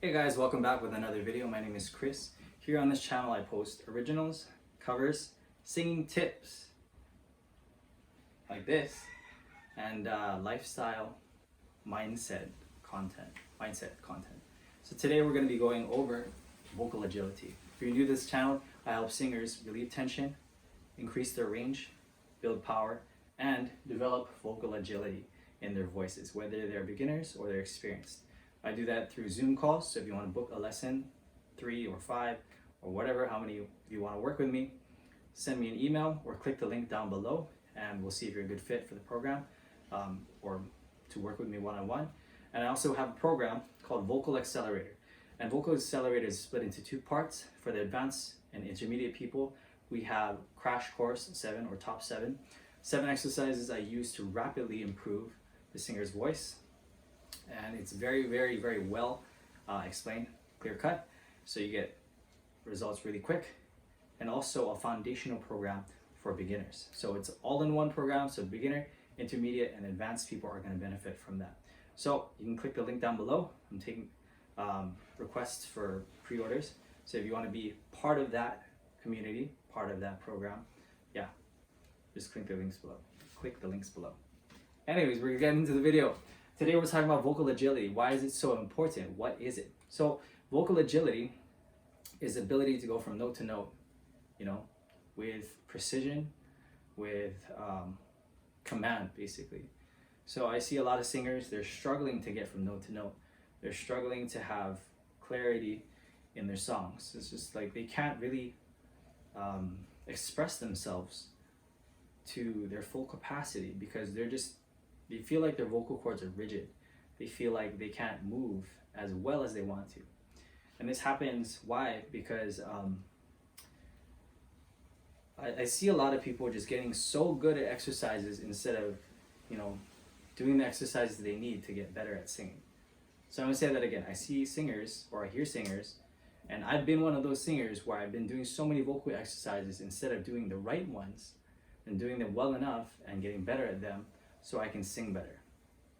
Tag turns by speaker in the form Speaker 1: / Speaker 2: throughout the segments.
Speaker 1: Hey guys, welcome back with another video. My name is Chris. Here on this channel I post originals, covers, singing tips like this, and lifestyle mindset content. So today we're going to be going over vocal agility. If you're new to this channel, I help singers relieve tension, increase their range, build power, and develop vocal agility in their voices, whether they're beginners or they're experienced. I do that through Zoom calls, so if you want to book a lesson, 3 or 5 or whatever, how many you want to work with me, send me an email or click the link down below and we'll see if you're a good fit for the program or to work with me one-on-one. And I also have a program called Vocal Accelerator. And Vocal Accelerator is split into 2 parts. For the advanced and intermediate people, we have Crash Course 7 or Top 7. 7 exercises I use to rapidly improve the singer's voice. And it's very, very, very well explained, clear cut, so you get results really quick. And also a foundational program for beginners. So it's all-in-one program, so beginner, intermediate, and advanced people are going to benefit from that. So you can click the link down below. I'm taking requests for pre-orders. So if you want to be part of that community, part of that program, yeah, just click the links below. Anyways, we're getting into the video. Today we're talking about vocal agility. Why is it so important? What is it? So vocal agility is the ability to go from note to note, with precision, with command, basically. So I see a lot of singers, they're struggling to get from note to note. They're struggling to have clarity in their songs. It's just like they can't really express themselves to their full capacity because they feel like their vocal cords are rigid. They feel like they can't move as well as they want to. And this happens, why? Because I see a lot of people just getting so good at exercises instead of, doing the exercises they need to get better at singing. So I'm gonna say that again. I see singers, or I hear singers, and I've been one of those singers where I've been doing so many vocal exercises instead of doing the right ones and doing them well enough and getting better at them so I can sing better.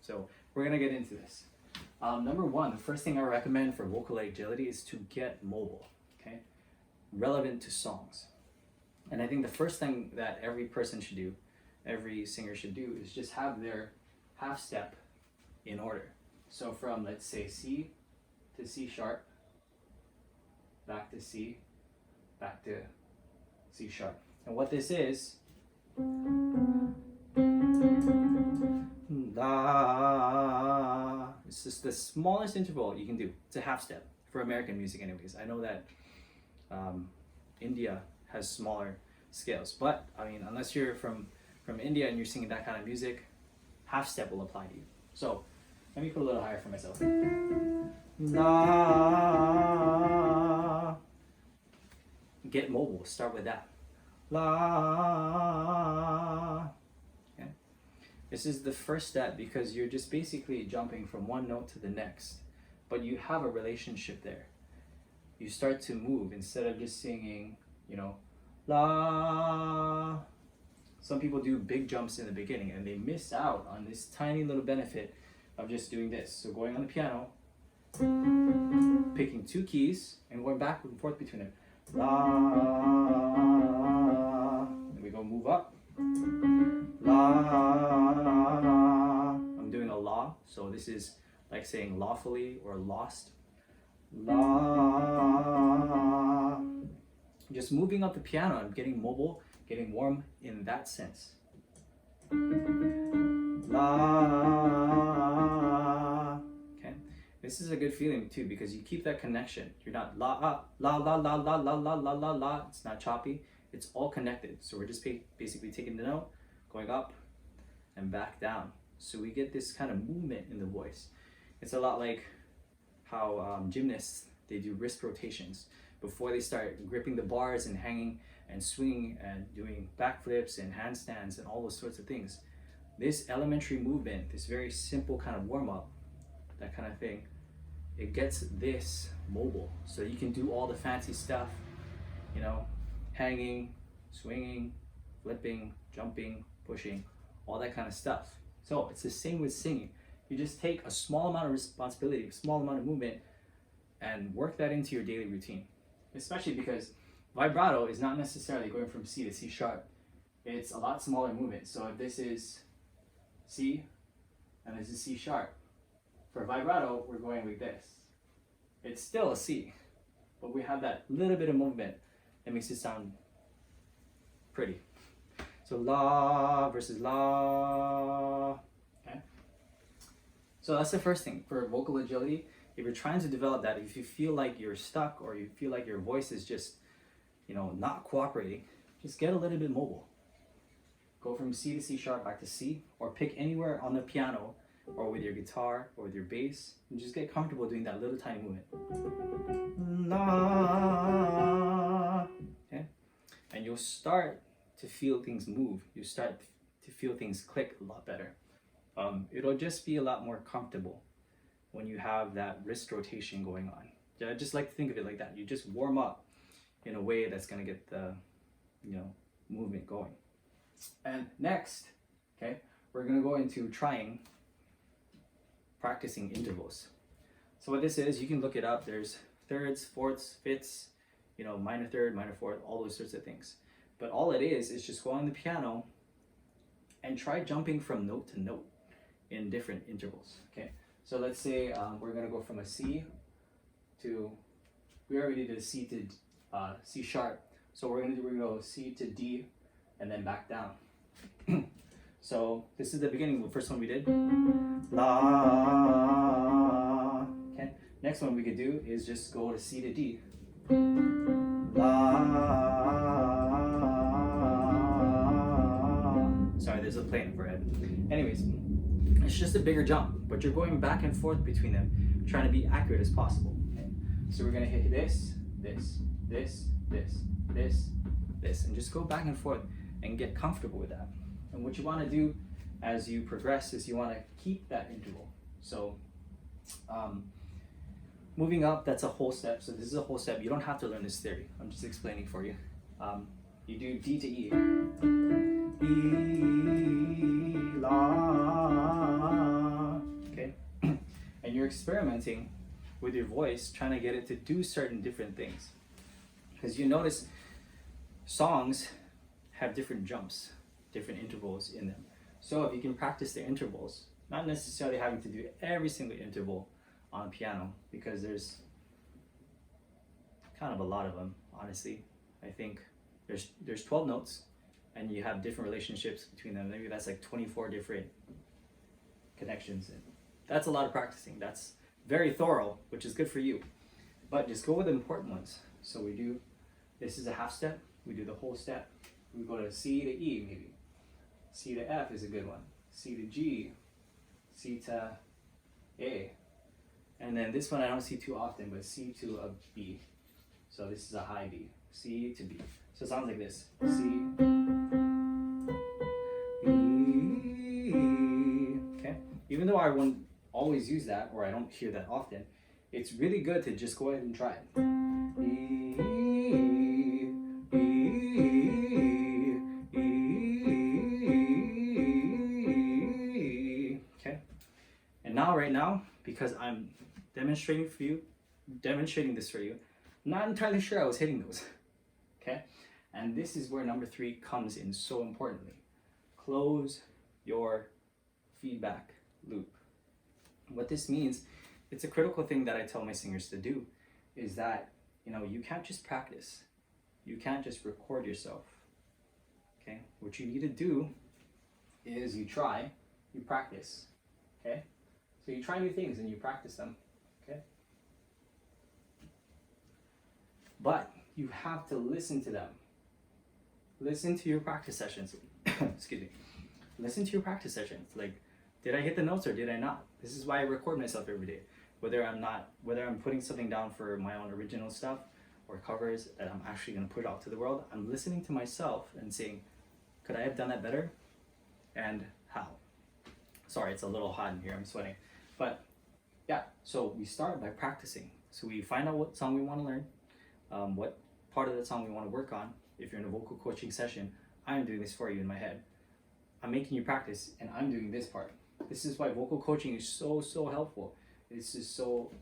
Speaker 1: So we're gonna get into this. Number 1, the first thing I recommend for vocal agility is to get mobile, okay? Relevant to songs. And I think the first thing that every person should do, every singer should do, is just have their half step in order. So from, let's say, C to C sharp, back to C, back to C sharp. And what this is, it's just the smallest interval you can do. It's a half step for American music anyways. I know that India has smaller scales, but I mean, unless you're from India and you're singing that kind of music, half step will apply to you. So let me put a little higher for myself. La. Get mobile, start with that. La. Okay. This is the first step because you're just basically jumping from one note to the next, but you have a relationship there. You start to move instead of just singing, la. Some people do big jumps in the beginning and they miss out on this tiny little benefit of just doing this. So going on the piano, picking 2 keys and going back and forth between them. La. Then we go move up. La. I'm doing a la, so this is like saying lawfully or lost. La. Just moving up the piano and getting mobile, getting warm in that sense. La. Okay, this is a good feeling too because you keep that connection. You're not la la la la la la la la la la. It's not choppy. It's all connected. So we're just basically taking the note, going up and back down. So we get this kind of movement in the voice. It's a lot like how gymnasts, they do wrist rotations before they start gripping the bars and hanging and swinging and doing backflips and handstands and all those sorts of things. This elementary movement, this very simple kind of warm-up, that kind of thing, it gets this mobile. So you can do all the fancy stuff, hanging, swinging, flipping, jumping, pushing, all that kind of stuff. So it's the same with singing. You just take a small amount of responsibility, a small amount of movement, and work that into your daily routine, especially because vibrato is not necessarily going from C to C sharp. It's a lot smaller movement. So if this is C and this is C sharp, for vibrato, we're going like this. It's still a C, but we have that little bit of movement that makes it sound pretty. So la versus la, okay? So that's the first thing for vocal agility. If you're trying to develop that, if you feel like you're stuck or you feel like your voice is just, not cooperating, just get a little bit mobile. Go from C to C sharp back to C, or pick anywhere on the piano or with your guitar or with your bass, and just get comfortable doing that little tiny movement. La, okay? And you'll start to feel things move. You start to feel things click a lot better. It'll just be a lot more comfortable when you have that wrist rotation going on. I just like to think of it like that. You just warm up in a way that's gonna get the, movement going. And next, okay, we're gonna go into practicing intervals. So what this is, you can look it up. There's thirds, fourths, fifths, minor third, minor fourth, all those sorts of things. But all it is just go on the piano and try jumping from note to note in different intervals, okay? So let's say we're gonna go from a C to, we already did a C to C sharp. So we're gonna go C to D and then back down. So this is the beginning, the first one we did. La, okay? Next one we could do is just go to C to D. La. Sorry, there's a plane overhead. Anyways, it's just a bigger jump, but you're going back and forth between them, trying to be accurate as possible. Okay? So we're gonna hit this, this, this, this, this, this, and just go back and forth and get comfortable with that. And what you want to do as you progress is you want to keep that interval. So moving up, that's a whole step. So this is a whole step. You don't have to learn this theory. I'm just explaining for you. You do D to E. E, la. Okay? And you're experimenting with your voice, trying to get it to do certain different things. Because you notice songs have different jumps, different intervals in them. So if you can practice the intervals, not necessarily having to do every single interval on piano, because there's kind of a lot of them, honestly. I think there's 12 notes, and you have different relationships between them. Maybe that's like 24 different connections. And that's a lot of practicing. That's very thorough, which is good for you. But just go with the important ones. So we do, this is a half step, we do the whole step. We go to C to E maybe. C to F is a good one. C to G, C to A. And then this one I don't see too often, but C to a B. So this is a high B, C to B. So it sounds like this, C, E, okay? Even though I won't always use that, or I don't hear that often, it's really good to just go ahead and try it. E, okay? And now, right now, because I'm demonstrating this for you, I'm not entirely sure I was hitting those, okay? And this is where number 3 comes in so importantly. Close your feedback loop. What this means, it's a critical thing that I tell my singers to do, is that, you can't just practice. You can't just record yourself, okay? What you need to do is you try, you practice, okay? So you try new things and you practice them, okay? But you have to listen to them. Listen to your practice sessions. Excuse me. Listen to your practice sessions. Like, did I hit the notes or did I not? This is why I record myself every day. Whether I'm putting something down for my own original stuff or covers that I'm actually gonna put out to the world, I'm listening to myself and saying, could I have done that better? And how? Sorry, it's a little hot in here, I'm sweating. But yeah, so we start by practicing. So we find out what song we wanna learn, what part of the song we wanna work on. If you're in a vocal coaching session, I'm doing this for you in my head. I'm making you practice and I'm doing this part. This is why vocal coaching is so helpful. It's just so,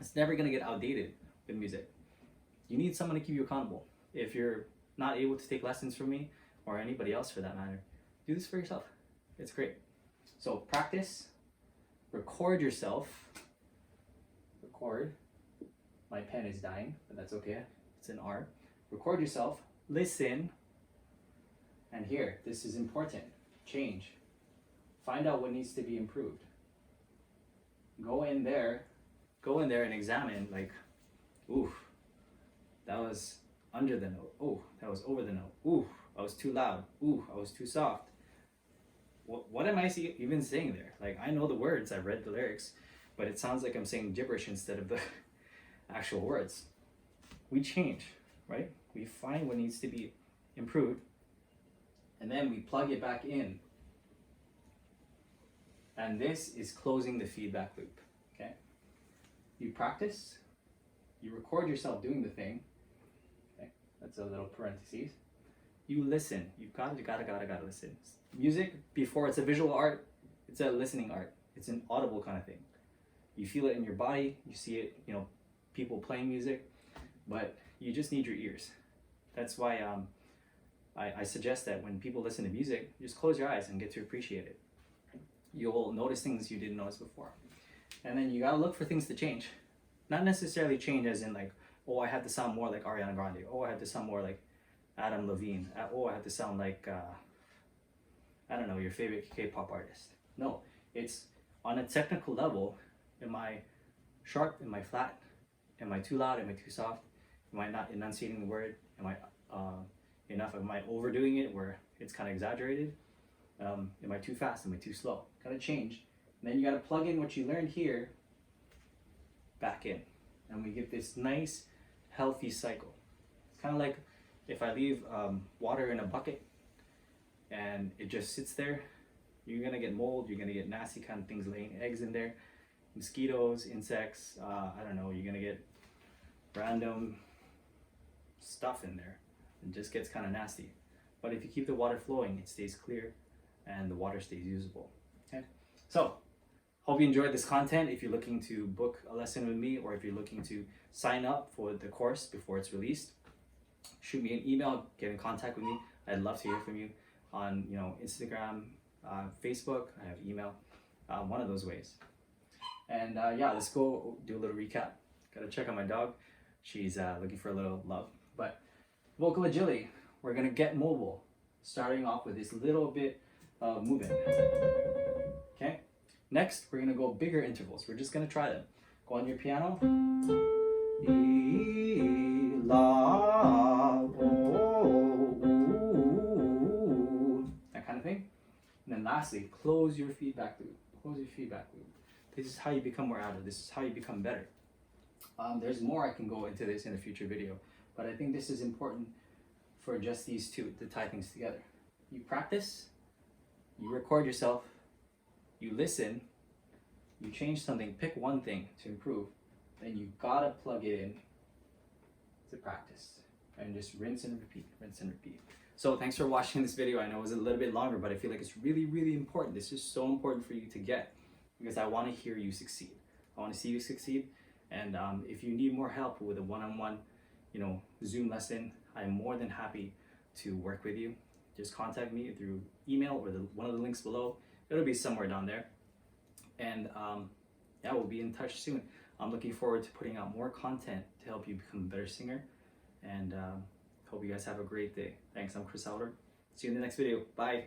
Speaker 1: It's never going to get outdated with music. You need someone to keep you accountable. If you're not able to take lessons from me, or anybody else for that matter, do this for yourself. It's great. So practice, record yourself, record. My pen is dying, but that's okay. It's an R. Record yourself, listen, and here, this is important. Change. Find out what needs to be improved. Go in there and examine, like, ooh, that was under the note. Ooh, that was over the note. Ooh, I was too loud. Ooh, I was too soft. What am I even saying there? Like, I know the words, I've read the lyrics, but it sounds like I'm saying gibberish instead of the actual words. We change, right? We find what needs to be improved, and then we plug it back in. And this is closing the feedback loop, okay? You practice, you record yourself doing the thing, okay? That's a little parentheses. You listen, you've gotta listen. Music, before it's a visual art, it's a listening art. It's an audible kind of thing. You feel it in your body, you see it, people playing music, but you just need your ears. That's why I suggest that when people listen to music, just close your eyes and get to appreciate it. You'll notice things you didn't notice before. And then you gotta look for things to change. Not necessarily change as in like, oh, I have to sound more like Ariana Grande. Oh, I have to sound more like Adam Levine. Oh, I have to sound like, I don't know, your favorite K-pop artist. No, it's on a technical level. Am I sharp? Am I flat? Am I too loud? Am I too soft? Am I not enunciating the word? Am I enough? Am I overdoing it where it's kind of exaggerated? Am I too fast? Am I too slow? Gotta change. And then you gotta plug in what you learned here back in. And we get this nice, healthy cycle. It's kind of like if I leave water in a bucket and it just sits there, you're gonna get mold, you're gonna get nasty kind of things laying eggs in there. Mosquitoes, insects, I don't know, you're gonna get random stuff in there. It just gets kind of nasty. But if you keep the water flowing, it stays clear and the water stays usable. Okay, so hope you enjoyed this content. If you're looking to book a lesson with me, or if you're looking to sign up for the course before it's released, shoot me an email, get in contact with me. I'd love to hear from you on Instagram, Facebook. I have email, one of those ways. And yeah, let's go do a little recap. Gotta check on my dog. She's looking for a little love. But vocal agility, we're gonna get mobile, starting off with this little bit of movement. Okay, next we're gonna go bigger intervals. We're just gonna try them. Go on your piano. E, la, o, oo, that kind of thing. And then lastly, close your feedback loop. Close your feedback loop. This is how you become more avid. This is how you become better. There's more I can go into this in a future video, but I think this is important for just these two to tie things together. You practice, you record yourself, you listen, you change something, pick one thing to improve, then you gotta plug it in to practice and just rinse and repeat, rinse and repeat. So thanks for watching this video. I know it was a little bit longer, but I feel like it's really, really important. This is so important for you to get because I want to hear you succeed. I want to see you succeed. And if you need more help with a one-on-one, Zoom lesson, I'm more than happy to work with you. Just contact me through email or one of the links below. It'll be somewhere down there. And yeah, we'll be in touch soon. I'm looking forward to putting out more content to help you become a better singer. And hope you guys have a great day. Thanks, I'm Chris Howard. See you in the next video. Bye.